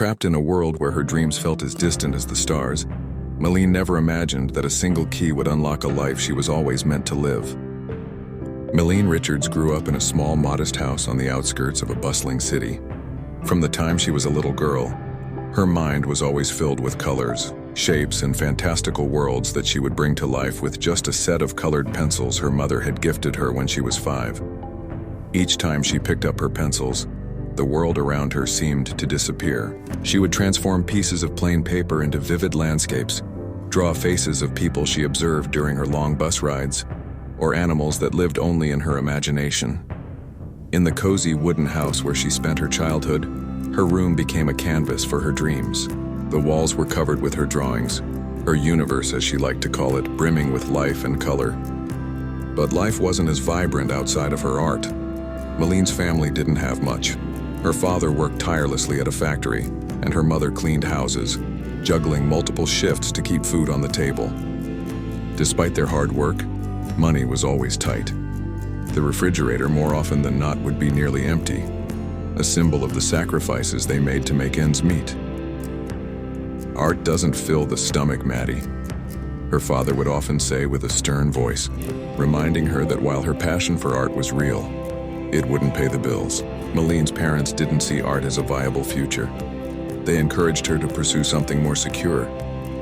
Trapped in a world where her dreams felt as distant as the stars, Malene never imagined that a single key would unlock a life she was always meant to live. Malene Richards grew up in a small, modest house on the outskirts of a bustling city. From the time she was a little girl, her mind was always filled with colors, shapes, and fantastical worlds that she would bring to life with just a set of colored pencils her mother had gifted her when she was 5. Each time she picked up her pencils, the world around her seemed to disappear. She would transform pieces of plain paper into vivid landscapes, draw faces of people she observed during her long bus rides, or animals that lived only in her imagination. In the cozy wooden house where she spent her childhood, her room became a canvas for her dreams. The walls were covered with her drawings, her universe, as she liked to call it, brimming with life and color. But life wasn't as vibrant outside of her art. Malene's family didn't have much. Her father worked tirelessly at a factory, and her mother cleaned houses, juggling multiple shifts to keep food on the table. Despite their hard work, money was always tight. The refrigerator, more often than not, would be nearly empty, a symbol of the sacrifices they made to make ends meet. "Art doesn't fill the stomach, Maddie," her father would often say with a stern voice, reminding her that while her passion for art was real, it wouldn't pay the bills. Malene's parents didn't see art as a viable future. They encouraged her to pursue something more secure,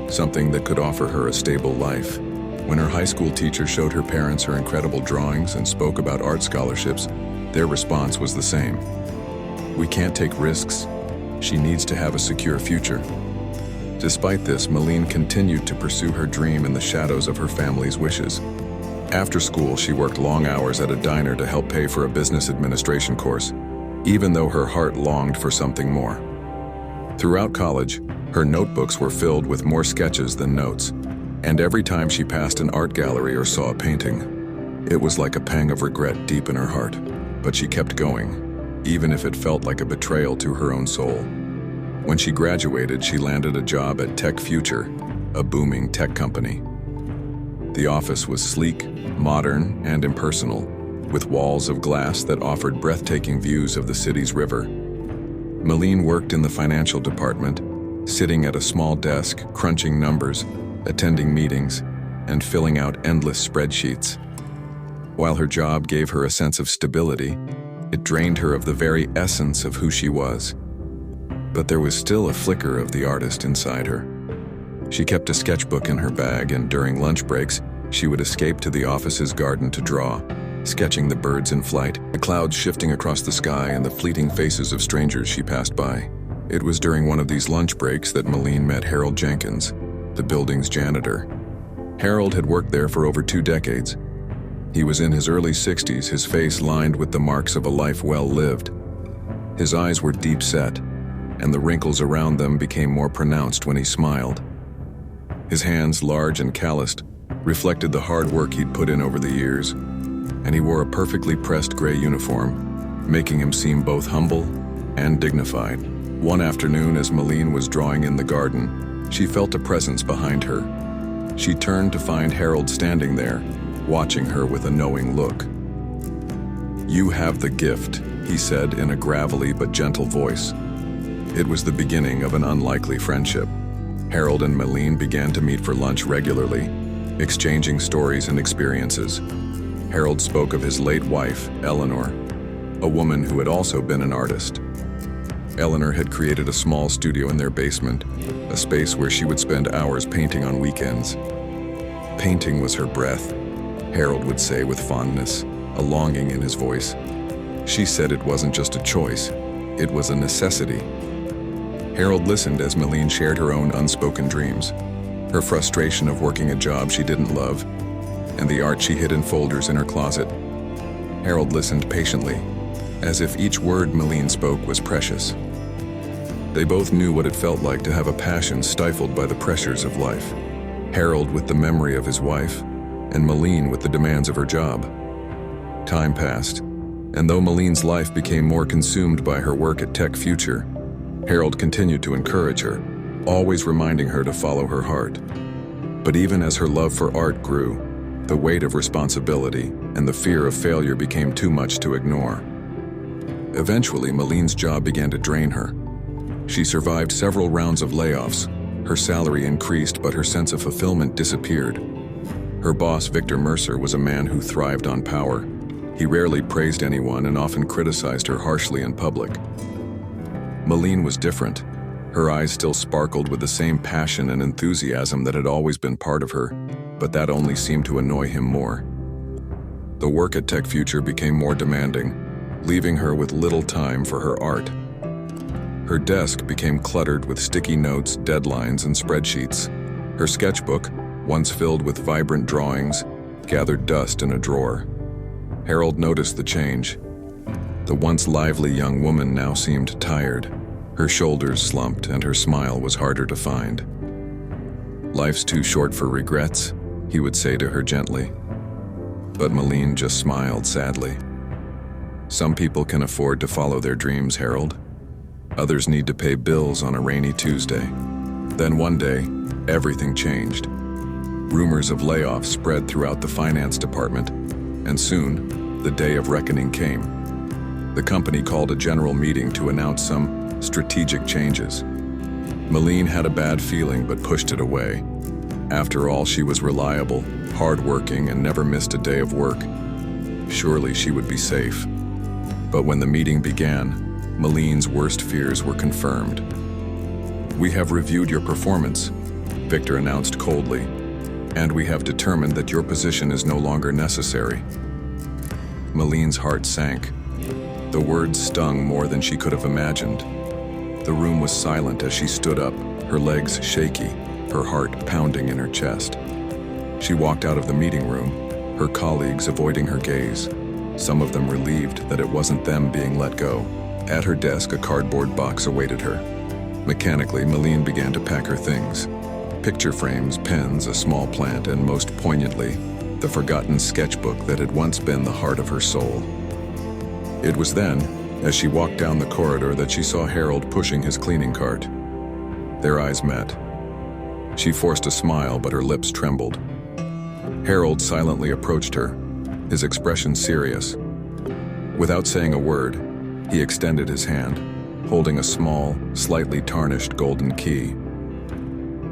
something that could offer her a stable life. When her high school teacher showed her parents her incredible drawings and spoke about art scholarships, their response was the same. "We can't take risks. She needs to have a secure future." Despite this, Malene continued to pursue her dream in the shadows of her family's wishes. After school, she worked long hours at a diner to help pay for a business administration course, even though her heart longed for something more. Throughout college, her notebooks were filled with more sketches than notes, and every time she passed an art gallery or saw a painting, it was like a pang of regret deep in her heart. But she kept going, even if it felt like a betrayal to her own soul. When she graduated, she landed a job at Tech Future, a booming tech company. The office was sleek, modern, and impersonal, with walls of glass that offered breathtaking views of the city's river. Malene worked in the financial department, sitting at a small desk, crunching numbers, attending meetings, and filling out endless spreadsheets. While her job gave her a sense of stability, it drained her of the very essence of who she was. But there was still a flicker of the artist inside her. She kept a sketchbook in her bag, and during lunch breaks, she would escape to the office's garden to draw, sketching the birds in flight, the clouds shifting across the sky, and the fleeting faces of strangers she passed by. It was during one of these lunch breaks that Malene met Harold Jenkins, the building's janitor. Harold had worked there for over 2 decades. He was in his early 60s, his face lined with the marks of a life well lived. His eyes were deep set, and the wrinkles around them became more pronounced when he smiled. His hands, large and calloused, reflected the hard work he'd put in over the years, and he wore a perfectly pressed gray uniform, making him seem both humble and dignified. One afternoon, as Malene was drawing in the garden, she felt a presence behind her. She turned to find Harold standing there, watching her with a knowing look. "You have the gift," he said in a gravelly but gentle voice. It was the beginning of an unlikely friendship. Harold and Malene began to meet for lunch regularly, exchanging stories and experiences. Harold spoke of his late wife, Eleanor, a woman who had also been an artist. Eleanor had created a small studio in their basement, a space where she would spend hours painting on weekends. "Painting was her breath," Harold would say with fondness, a longing in his voice. "She said it wasn't just a choice, it was a necessity." Harold listened as Malene shared her own unspoken dreams, her frustration of working a job she didn't love, and the art she hid in folders in her closet. Harold listened patiently, as if each word Malene spoke was precious. They both knew what it felt like to have a passion stifled by the pressures of life. Harold with the memory of his wife, and Malene with the demands of her job. Time passed, and though Malene's life became more consumed by her work at Tech Future, Harold continued to encourage her, always reminding her to follow her heart. But even as her love for art grew, the weight of responsibility and the fear of failure became too much to ignore. Eventually, Malene's job began to drain her. She survived several rounds of layoffs. Her salary increased, but her sense of fulfillment disappeared. Her boss, Victor Mercer, was a man who thrived on power. He rarely praised anyone and often criticized her harshly in public. Malene was different. Her eyes still sparkled with the same passion and enthusiasm that had always been part of her, but that only seemed to annoy him more. The work at Tech Future became more demanding, leaving her with little time for her art. Her desk became cluttered with sticky notes, deadlines, and spreadsheets. Her sketchbook, once filled with vibrant drawings, gathered dust in a drawer. Harold noticed the change. The once lively young woman now seemed tired. Her shoulders slumped and her smile was harder to find. "Life's too short for regrets," he would say to her gently. But Malene just smiled sadly. "Some people can afford to follow their dreams, Harold. Others need to pay bills on a rainy Tuesday." Then one day, everything changed. Rumors of layoffs spread throughout the finance department, and soon, the day of reckoning came. The company called a general meeting to announce some strategic changes. Malene had a bad feeling but pushed it away. After all, she was reliable, hardworking, and never missed a day of work. Surely she would be safe. But when the meeting began, Malene's worst fears were confirmed. "We have reviewed your performance," Victor announced coldly, "and we have determined that your position is no longer necessary." Malene's heart sank. The words stung more than she could have imagined. The room was silent as she stood up, her legs shaky, her heart pounding in her chest. She walked out of the meeting room, her colleagues avoiding her gaze, some of them relieved that it wasn't them being let go. At her desk, a cardboard box awaited her. Mechanically, Malene began to pack her things. Picture frames, pens, a small plant, and most poignantly, the forgotten sketchbook that had once been the heart of her soul. It was then, as she walked down the corridor, that she saw Harold pushing his cleaning cart. Their eyes met. She forced a smile, but her lips trembled. Harold silently approached her, his expression serious. Without saying a word, he extended his hand, holding a small, slightly tarnished golden key.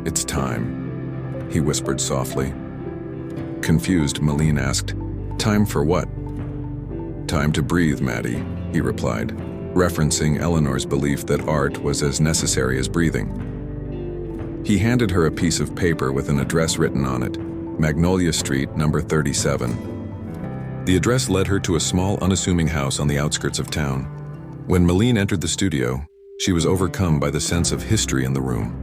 "It's time," he whispered softly. Confused, Malene asked, "Time for what?" "Time to breathe, Maddie," he replied, referencing Eleanor's belief that art was as necessary as breathing. He handed her a piece of paper with an address written on it, Magnolia Street, number 37. The address led her to a small, unassuming house on the outskirts of town. When Malene entered the studio, she was overcome by the sense of history in the room.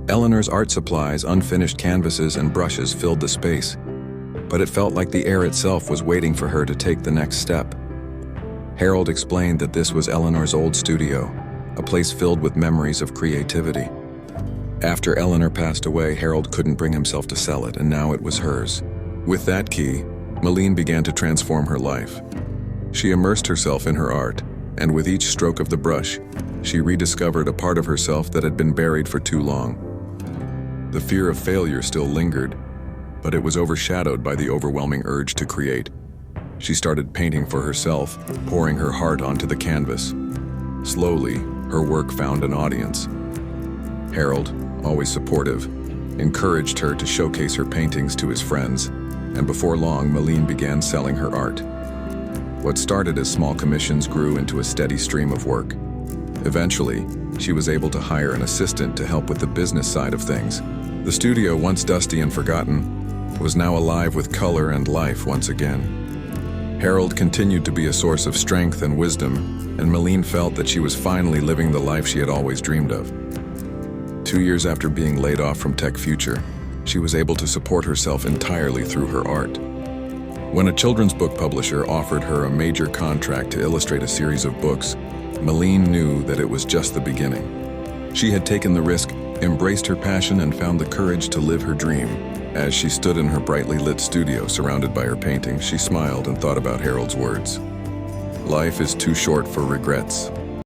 Eleanor's art supplies, unfinished canvases, and brushes filled the space, but it felt like the air itself was waiting for her to take the next step. Harold explained that this was Eleanor's old studio, a place filled with memories of creativity. After Eleanor passed away, Harold couldn't bring himself to sell it, and now it was hers. With that key, Malene began to transform her life. She immersed herself in her art, and with each stroke of the brush, she rediscovered a part of herself that had been buried for too long. The fear of failure still lingered, but it was overshadowed by the overwhelming urge to create. She started painting for herself, pouring her heart onto the canvas. Slowly, her work found an audience. Harold, always supportive, encouraged her to showcase her paintings to his friends, and before long, Malene began selling her art. What started as small commissions grew into a steady stream of work. Eventually, she was able to hire an assistant to help with the business side of things. The studio, once dusty and forgotten, was now alive with color and life once again. Harold continued to be a source of strength and wisdom, and Malene felt that she was finally living the life she had always dreamed of. 2 years after being laid off from Tech Future, she was able to support herself entirely through her art. When a children's book publisher offered her a major contract to illustrate a series of books, Malene knew that it was just the beginning. She had taken the risk, embraced her passion, and found the courage to live her dream. As she stood in her brightly lit studio surrounded by her paintings, she smiled and thought about Harold's words. "Life is too short for regrets."